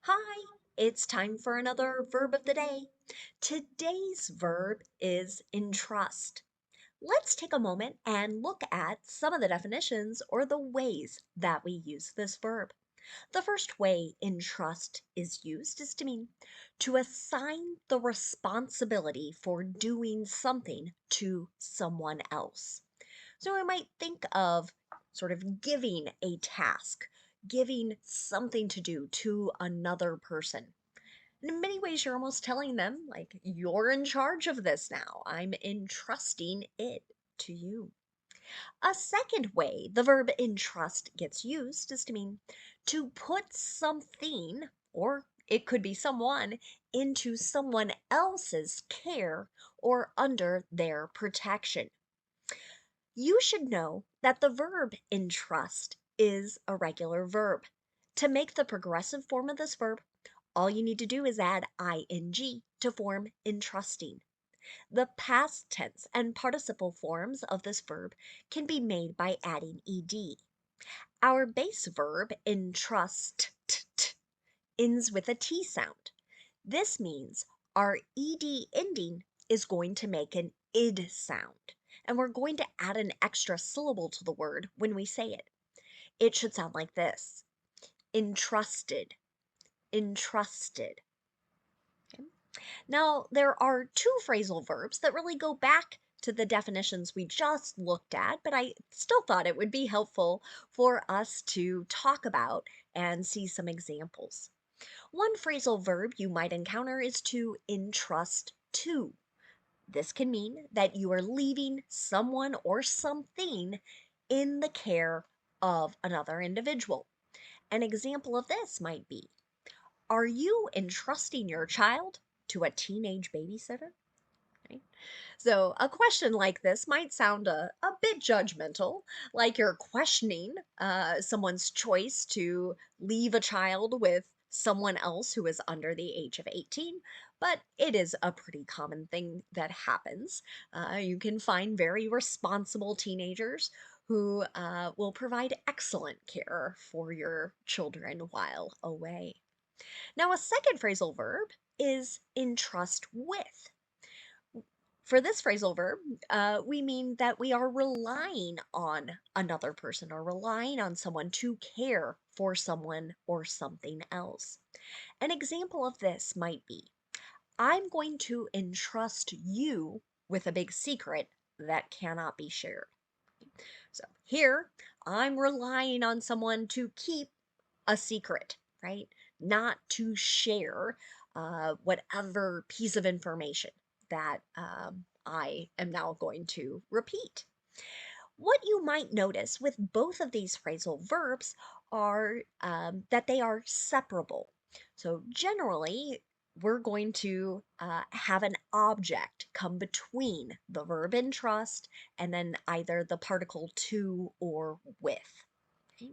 Hi, it's time for another verb of the day. Today's verb is entrust. Let's take a moment and look at some of the definitions or the ways that we use this verb. The first way entrust is used is to mean to assign the responsibility for doing something to someone else. So we might think of sort of giving a task, giving something to do to another person. And in many ways, you're almost telling them, like, you're in charge of this now. I'm entrusting it to you. A second way the verb entrust gets used is to mean to put something, or it could be someone, into someone else's care or under their protection. You should know that the verb entrust is a regular verb. To make the progressive form of this verb, all you need to do is add ing to form entrusting. The past tense and participle forms of this verb can be made by adding ed. Our base verb entrust ends with a T sound. This means our ed ending is going to make an id sound, and we're going to add an extra syllable to the word when we say it. It should sound like this: entrusted, entrusted. Okay. Now, there are two phrasal verbs that really go back to the definitions we just looked at, but I still thought it would be helpful for us to talk about and see some examples. One phrasal verb you might encounter is to entrust to. This can mean that you are leaving someone or something in the care of another individual. An example of this might be: are you entrusting your child to a teenage babysitter? Right? So, a question like this might sound a bit judgmental, like you're questioning someone's choice to leave a child with someone else who is under the age of 18, but it is a pretty common thing that happens. You can find very responsible teenagers who will provide excellent care for your children while away. Now, a second phrasal verb is entrust with. For this phrasal verb, we mean that we are relying on another person or relying on someone to care for someone or something else. An example of this might be: I'm going to entrust you with a big secret that cannot be shared. So here, I'm relying on someone to keep a secret, right? Not to share whatever piece of information that I am now going to repeat. What you might notice with both of these phrasal verbs are that they are separable. So generally, we're going to have an object come between the verb entrust and then either the particle to or with. Okay?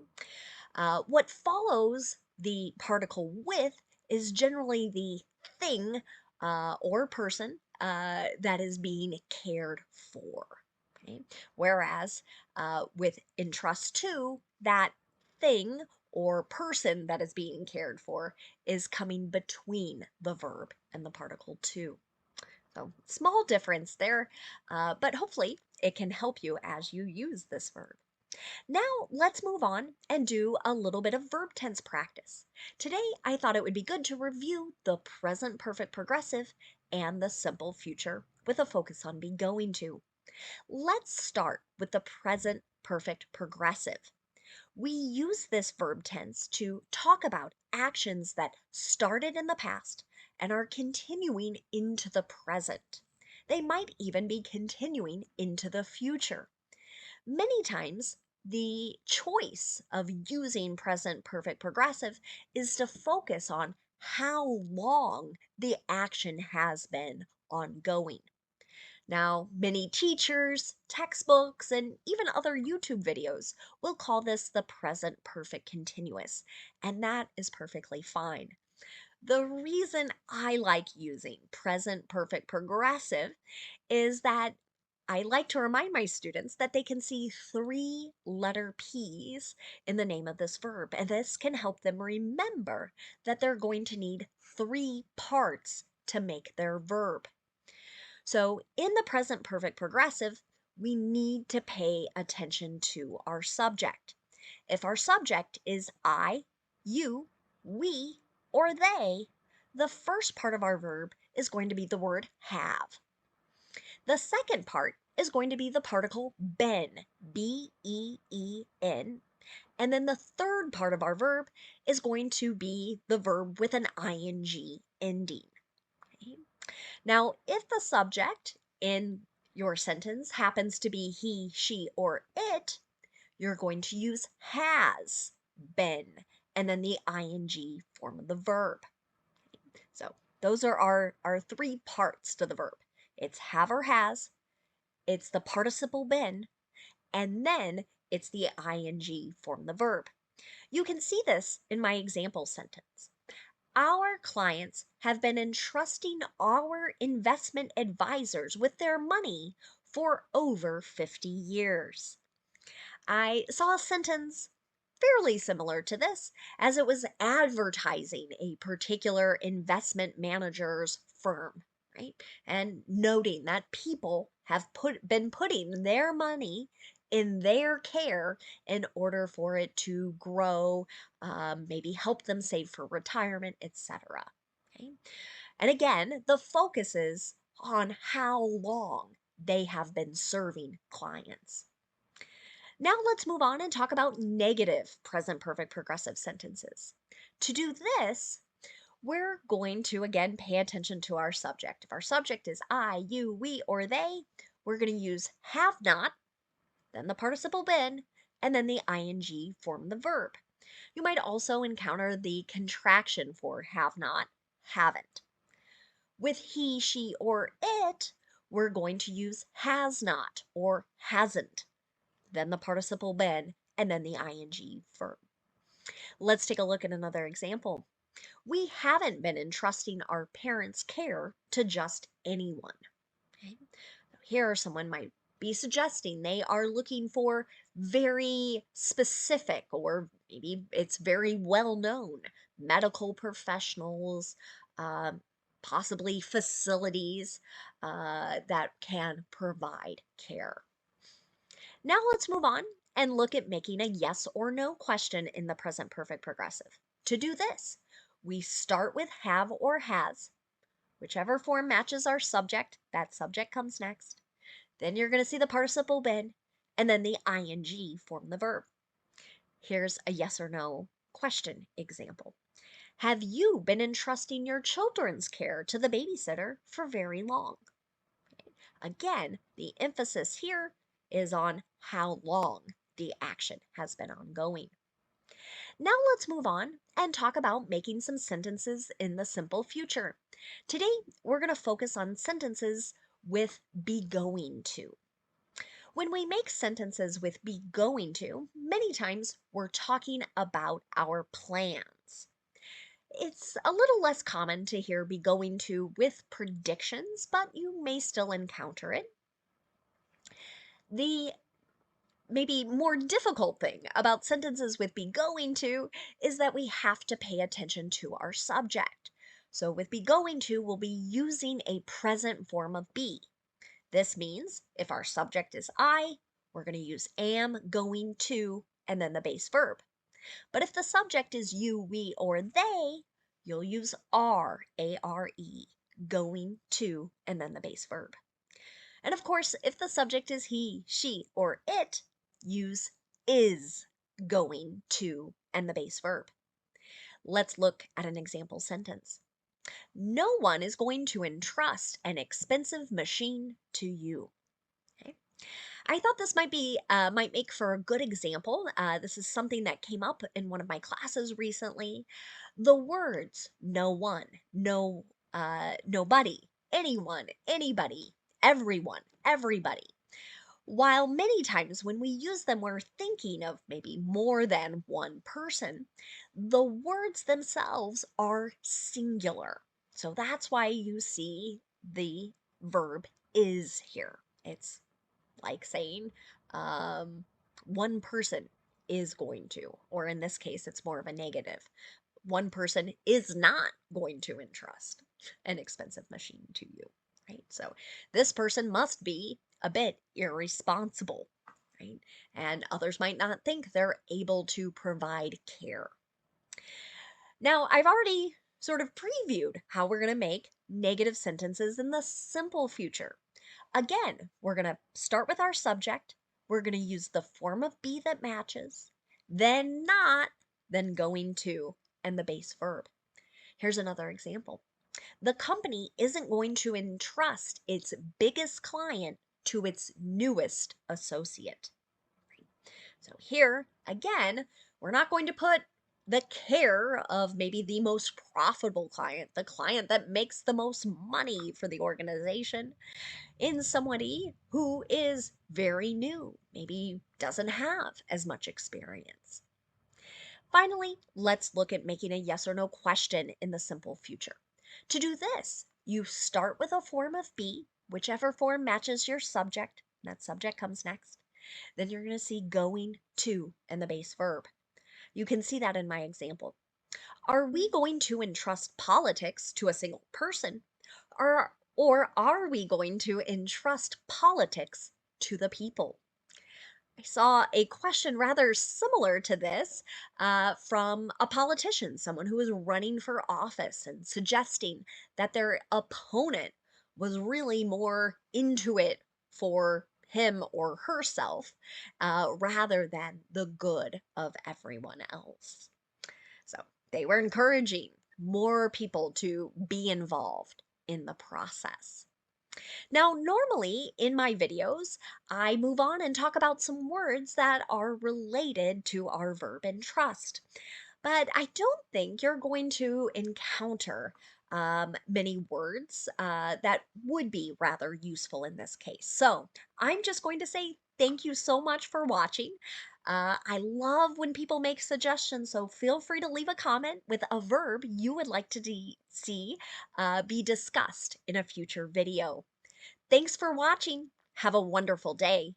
What follows the particle with is generally the thing or person that is being cared for. Okay? Whereas with entrust to, that thing or person that is being cared for is coming between the verb and the particle to. So, small difference there, but hopefully it can help you as you use this verb. Now, let's move on and do a little bit of verb tense practice. Today, I thought it would be good to review the present perfect progressive and the simple future with a focus on be going to. Let's start with the present perfect progressive. We use this verb tense to talk about actions that started in the past and are continuing into the present. They might even be continuing into the future. Many times, the choice of using present perfect progressive is to focus on how long the action has been ongoing. Now, many teachers, textbooks, and even other YouTube videos will call this the present perfect continuous, and that is perfectly fine. The reason I like using present perfect progressive is that I like to remind my students that they can see 3-letter P's in the name of this verb, and this can help them remember that they're going to need 3 parts to make their verb. So in the present perfect progressive, we need to pay attention to our subject. If our subject is I, you, we, or they, the first part of our verb is going to be the word have. The second part is going to be the particle been, B-E-E-N. And then the third part of our verb is going to be the verb with an ing ending. Okay? Now, if the subject in your sentence happens to be he, she, or it, you're going to use has been and then the ing form of the verb. So those are our 3 parts to the verb. It's have or has, it's the participle been, and then it's the ing form of the verb. You can see this in my example sentence. Our clients have been entrusting our investment advisors with their money for over 50 years. I saw a sentence fairly similar to this as it was advertising a particular investment manager's firm, right? And noting that people have been putting their money in their care in order for it to grow, maybe help them save for retirement, etc. Okay? And again, the focus is on how long they have been serving clients. Now let's move on and talk about negative present perfect progressive sentences. To do this, we're going to again pay attention to our subject. If our subject is I, you, we, or they, we're going to use have not, then the participle been, and then the ing form the verb. You might also encounter the contraction for have not, haven't. With he, she, or it, we're going to use has not or hasn't, then the participle been, and then the ing verb. Let's take a look at another example. We haven't been entrusting our parents' care to just anyone. Okay? Here, someone might be suggesting they are looking for very specific, or maybe it's very well known, medical professionals, possibly facilities that can provide care. Now let's move on and look at making a yes or no question in the present perfect progressive. To do this, we start with have or has. Whichever form matches our subject, that subject comes next. Then you're going to see the participle been, and then the ing form the verb. Here's a yes or no question example. Have you been entrusting your children's care to the babysitter for very long? Again, the emphasis here is on how long the action has been ongoing. Now let's move on and talk about making some sentences in the simple future. Today, we're going to focus on sentences with be going to. When we make sentences with be going to, many times we're talking about our plans. It's a little less common to hear be going to with predictions, but you may still encounter it. The maybe more difficult thing about sentences with be going to is that we have to pay attention to our subject. So with be going to, we'll be using a present form of be. This means if our subject is I, we're going to use am going to and then the base verb. But if the subject is you, we, or they, you'll use are, A-R-E, going to, and then the base verb. And of course, if the subject is he, she, or it, use is going to and the base verb. Let's look at an example sentence. No one is going to entrust an expensive machine to you. Okay. I thought this might make for a good example. This is something that came up in one of my classes recently. The words no one, no nobody, anyone, anybody, everyone, everybody. While many times when we use them, we're thinking of maybe more than one person, the words themselves are singular. So that's why you see the verb is here. It's like saying one person is going to, or in this case, it's more of a negative. One person is not going to entrust an expensive machine to you, right? So this person must be a bit irresponsible, right? And others might not think they're able to provide care. Now, I've already sort of previewed how we're going to make negative sentences in the simple future. Again, we're going to start with our subject. We're going to use the form of be that matches, then not, then going to, and the base verb. Here's another example. The company isn't going to entrust its biggest client to its newest associate. So here, again, we're not going to put the care of maybe the most profitable client, the client that makes the most money for the organization, in somebody who is very new, maybe doesn't have as much experience. Finally, let's look at making a yes or no question in the simple future. To do this, you start with a form of be, whichever form matches your subject. That subject comes next. Then you're going to see going to and the base verb. You can see that in my example. Are we going to entrust politics to a single person? Or are we going to entrust politics to the people? I saw a question rather similar to this from a politician, someone who was running for office and suggesting that their opponent was really more into it for him or herself rather than the good of everyone else. So they were encouraging more people to be involved in the process. Now, normally in my videos, I move on and talk about some words that are related to our verb entrust. But I don't think you're going to encounter many words that would be rather useful in this case. So I'm just going to say thank you so much for watching. I love when people make suggestions, so feel free to leave a comment with a verb you would like to see be discussed in a future video. Thanks for watching. Have a wonderful day.